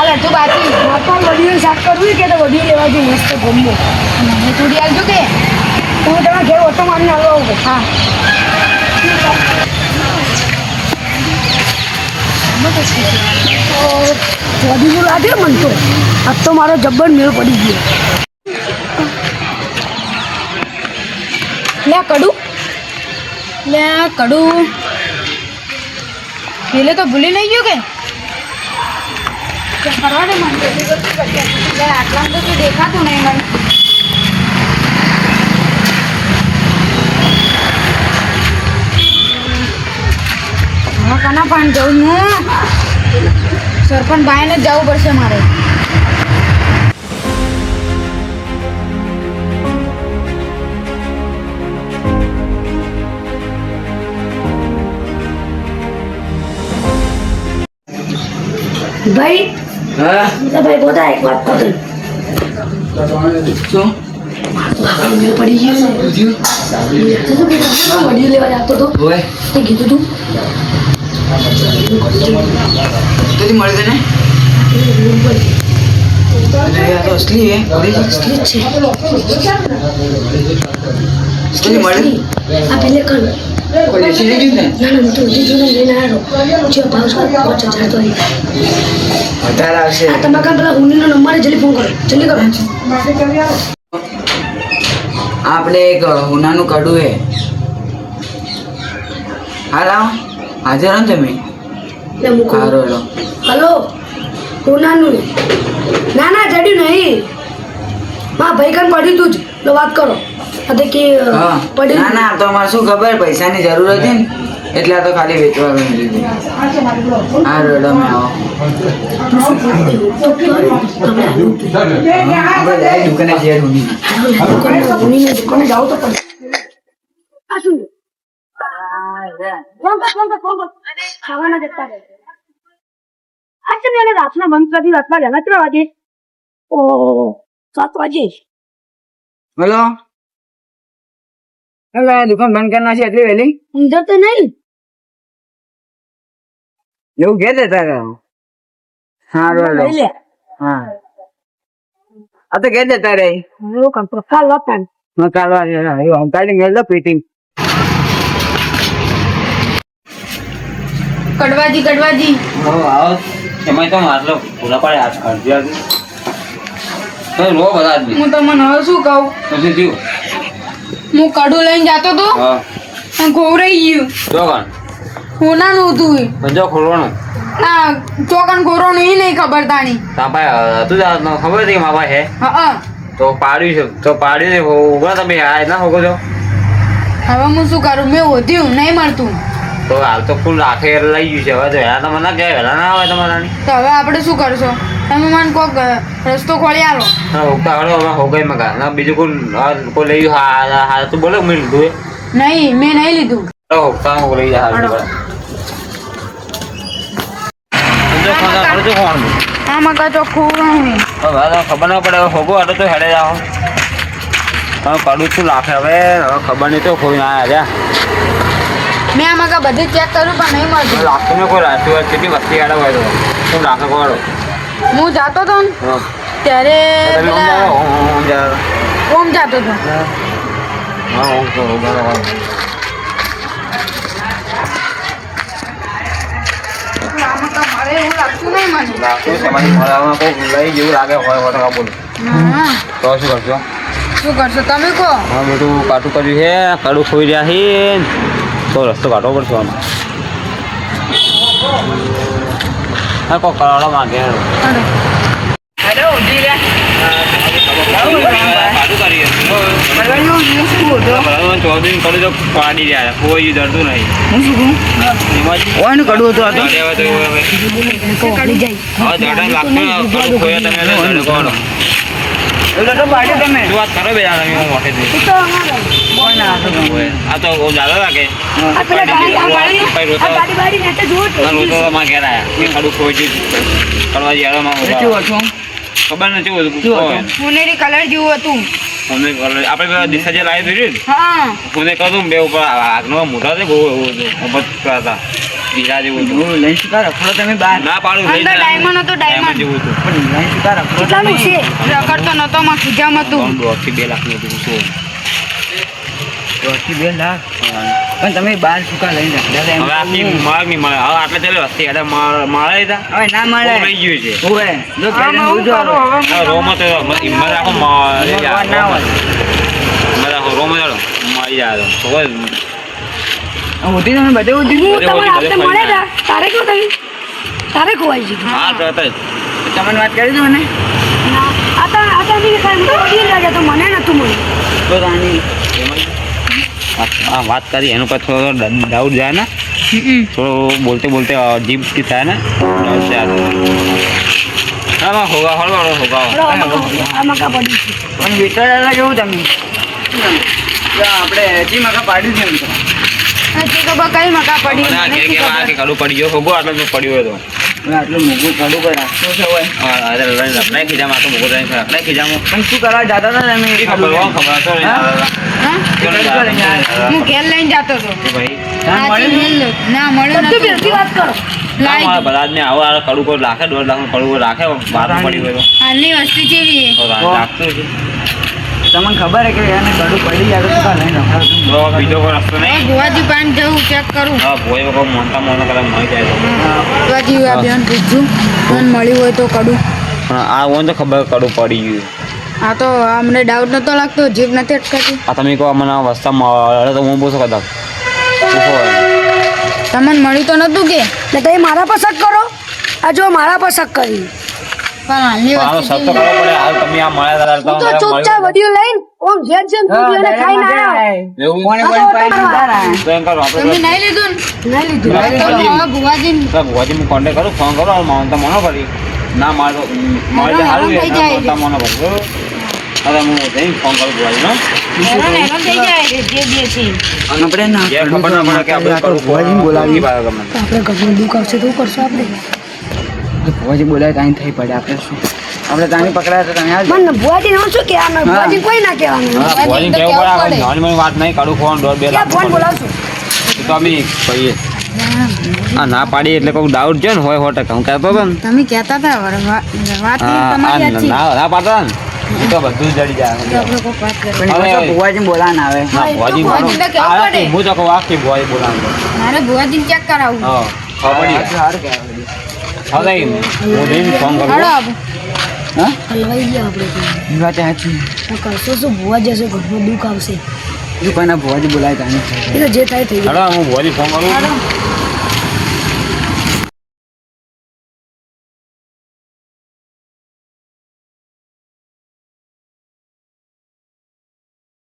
હાલ હતું બાકી માતા વડીઓ સાફ કરવું કે તો વડીઓ લેવા જઈએ મસ્ત ગમો મને થોડી આવજો કે હું તમારા ઘેર ઓટો મારીને આવું હા વડીનું લાગે મને તો આજ તો મારો જબ્બર મેળ પડી ગયો લે કડું પેલે તો ભૂલી નહીં ગયું કે કરવા દે મને આટલા તો દેખાતું નહીં મને હા કાના પણ જવું હું સરપંચ ભાઈને જ જવું પડશે મારે ભાઈ હા ભાઈ બોધા એક વાત કહું શું પડી ગયું વડીઓ લેવા જતો હતો હોય તે કીધું તું કેટલી મળી તને અરે આ તો અસલી હે અસલી જ છે કેટલી મળી આ પેલે કર કોઈ લેસી નહીં ગયું ને ના ના તો દીધું ને લઈને આવ્યો જે ભાવ છે 5000 તો વધારે આવશે આ તમારા કામ પેલા હુનીનો નંબર જલ્દી ફોન કરો જલ્દી કરો આપણે એક હુનાનું કડું હે હાલ આવો હાજર હો ને તમે લે મૂકો હારો હેલો હલો હુનાનું ના ના જડ્યું નહીં માં ભાઈ કાન પડ્યું તું જ તો વાત કરો અતે કે હા પડ્યું ના ના તો અમારે શું ખબર પૈસાની જરૂર હતી ને એટલે આ તો ખાલી વેચવા ગઈ લીધી હારો હેલો મેં આવો આપણે જાય દુકાને જઈએ હુની હુનીને દુકાને જાઓ તો પડે આ શું ખાવાના જતા રહે આજે મેં રાતના બંધ કરી રાતના જણા કેટલા વાગે ઓ 7 વાગે બોલો હવે દુકાન બંધ કરના છે એટલી વહેલી ઊંધર તો નહીં એવું કે દેતા રહો હારો હેલો લઈ લે હા આ તો કે દેતા રહી હું કંટ્રોલ કાલ લપન मैं कालवा हम काटिंग लो पीटिंग કડવાજી हो आओ એમાં તો મારલો પૂરા પડે હાથ કાઢી આજે તો રો બધા આદમી હું તમને હવે શું કહું પછી થયું હું કડું લઈને જતો તો હા અને ખોવરાઈ ગયું જો કાન હોનાનું હતું બંજો ખોલવાનું આ ચોકન ખોરવાનું એ નહીં ખબર તાણી તાપા તું જા ખબર હતી કે માપા હે હા તો પાડ્યું છે તો પાડ્યું છે ઉભા તમે આ ના હોગો છો હવે હું શું કરું મેં વધ્યું નહીં મળતું તો હાલ તો ફૂલ રાખે લઈ ગયું છે હવે તો હેલા તમને ના કહેવાય હેલા ના આવે તમારા તો હવે આપણે શું કરશો તમે મને કોક રસ્તો ખોલી આલો હા હોગતા હળો હવે હોગાઈ મગા ના બીજું કોઈ લઈ ગયું હા તો બોલો મેં લીધું નહીં મેં નહીં લીધું તો હોગતા હું લઈ જા હાલ કોણ આમાં કાચો ખોવાનું હવે ખબર ના પડે હોગો હતો તો હેડે જાઓ તમે પડું શું લાખે હવે ખબર નહીં તો કોઈ ના આવ્યા મેં આમાં કા બધે ચેક કર્યું પણ નહીં મળતું લાખતું ને કોઈ રાખ્યું હોય કેટલી વસ્તી હેડે હોય તો શું લાખે કોડો હું જાતો હતો ને ત્યારે પેલા ઓમ જાતો હતો આમાં કા મારે એવું લાગતું નહીં મને લઈ જેવું લાગે હોય બોલ હા તો શું કરશો શું કરશો તમે કહો હા બધું કાટું કર્યું છે કાળું ખોઈ રહ્યા છે તો રસ્તો કાઢવો પડશે આમ હા કોઈ કરાવવા માંગે ચોધરી કરું તો પાડી રહ્યા કોઈ ડરતું નહીં કડવું હતું તમે વાત કરો બે મોટે આ તો જ્યાદા લાગે ખબર નથી પુનેરી કલર જેવું હતું આપડે દિશા જે લાવી દીધી હા પુને કહું બે ઉપર આગનો મોટા છે બહુ એવું હતા હીરા જેવું હતું. હું લઈને શું કાં રખડો તમે બહાર? ના પાડું લઈ અંદર જા. ડાયમંડ હતો, ડાયમંડ ડાયમંડ. જેવું હતું. પણ લઈને શું કાં રખડો કેટલાનું તમે? છે રખડતો નતો, માં ખીજામાં હતું. 1.5 થી 2 લાખનું હતું શું? 2 લાખ. પણ તમે બહાર શું કાં લઈને રખડ્યા હતા એમ? હવે આટલી માર નહીં મળે. હવે આટલે ચાલો વસ્તી હેડા મળે હતા. હવે ના મળે. બહુ લઈ ગયું છે. ઓવે. જો આમાં ઘેર હું ઉજો કરું હવે. હવે? હવે રોમાં તો હિંમત રાખો મળી જાય. ભગવાન ના હોય. હિંમત રાખો રોમાં ચાલો મળી જાય તો ખબર ઉઠી તમે બધે ઉઠી હું બધે તમારા બધે હાથે ફરી મળે તા તારે કેવું થયું તારે ખોવાઈ ગયું હા તરત જ તમને વાત કરી દો મને ના આ તો બી ખાઈ મને વધી લાગે તો મને નતું મળ્યું તો રાની હા વાત કરી એનું પર થોડો ડાઉટ જાય ને થોડો બોલતે બોલતે અજીબ થી થાય ને ડાઉટ જાય હા હોગા હળવાળો હોગા આ મકા પડી છે પણ વિચારેલા કેવું તમે આપણે હજી મકા પાડ્યું છે એમ તો હજી ખબર કઈ મકા પડી મને મને કે શી આ ખબર. કે કાળું પડી ગયો હોગો આટલો તો પડ્યો હતો હવે આટલું મોંઘું પડું કોઈ રાખતો છે હોય હા અરે લપડાઈ ખીજામાં તો મોગો લઈને લપડાઈ ખીજામાં પણ શું કરવા જતા હતા તમે એ ખબર ખબર તો હા? હા? હું ઘેર લઈને જતો હતો. ભાઈ ધ્યાન આજે મળ્યું? લઈ લો. ના મળ્યો બધું નતો. ભેરથી વાત કરો લાઈ મારા બધા આદમી આવો આ કડું કોઈ રાખે 1.5 લાખનું કડું કોઈ રાખે બહાર પડી ગયો હાલની વસ્તી જેવી છે. તો રાખતું છે તમને ખબર હે કે એને ગળું પડી જાય તો શું કાં લઈને રખડો છો? તો બીજો કોઈ રસ્તો હવે નહીં ભુવાજી પાન જવું ચેક કરું. હા ભોય કોઈ મોનતા મોના કદાચ મળી જાય તો ભુવાજી આ બેન પૂછ્યું મને મળ્યું હોય તો કડું. પણ આ હોય તો ખબર કડું પડી ગયું આ તો અમને ડાઉટ નતો લાગતો, જીભ નથી અટકાતી. આ તમે કહો મને આ વસ્તા મળે તો હું બોલશો કદાચ તમને મળ્યું તો નતું કે એટલે તમે મારા પર શક કરો આ જો મારા પર શક કરી પણ હાલની આનો વસ્તી શબ્દ જેવી. કરવો પડે હાલ તમે આ મળ્યા હું તો ચૂપચાપ વડીઓ લઈને ઓમ જેમ જેમ હા, કૂદ્યો ને ખાઈને direct આવ્યો એવું કોણે આ તો કોણે પાડી દીધા ને? તો એમ કરો તમે આપણે નહીં લીધું ને? નહીં લીધું નહીં તો લીધું. હવે ભુવાજી ભુવાજી હું કોન્ટેક્ટ કરું ફોન કરો માનતા મોનો કરી ના મારો મળી જાય સારું હેરાન થઈ જાય માનતા મોનો કરી હવે હું જઈને ફોન કરું ભુવાજીનો હેરાન હેરાન થઈ જાય છે જે બે છે. આપણે ના જે ખબર ના પડે કે આપણે કડું ભુવાજીને બોલાવી ગમે તો આપણે ઘરનું દુઃખ આવશે તો શું કરશું આપણે ભુવાજી બોલાય ત્યાં થઈ પડે આપણે શું આપણે ત્યાં પકડાયા તો તમે આજ મને ભુવાજી ને શું કહેવાનું ભુવાજી કોઈ ના કહેવાનું ભુવાજી તો કેવું કેવું પડે પડે. નાની મોટી વાત નહીં કડું ફોન 1.5 ક્યાં ફોન બોલાવશું તો અમે કહીએ આ ના પાડી એટલે કોઈ ડાઉટ છે ને હોય 100% હું કહેતો હતો ને તમે કહેતા હતા વાત તમારી સાચી. ના પાડતા ને એ તો બધું જ જડી જાય તો આપણે કોઈક વાત કરીએ. પણ હવે- પાછા ભુવાજીને બોલાવા ના આવે ના ભુવાજી ભુવાજી તો કેવું પડે? હું તો કહું આખી ભુવાજી બોલાવવાનું મારે ભુવાજીને ચેક કરાવવું. હા ખબર પડી સારું કહેવાય. હવે હું જઈને ફોન કરું હાલો આબુ. હા હલવાઈ ગયા આપણે તો. એ વાત સાચી તો કરશો શું ભુવા જશે ઘરનું દુઃખ આવશે જો કોઈના ભુવાજી બોલાય ત્યાં એ તો જે થાય થઈ જાય હેડો હું ભુવાજી ફોન કરું હાલો.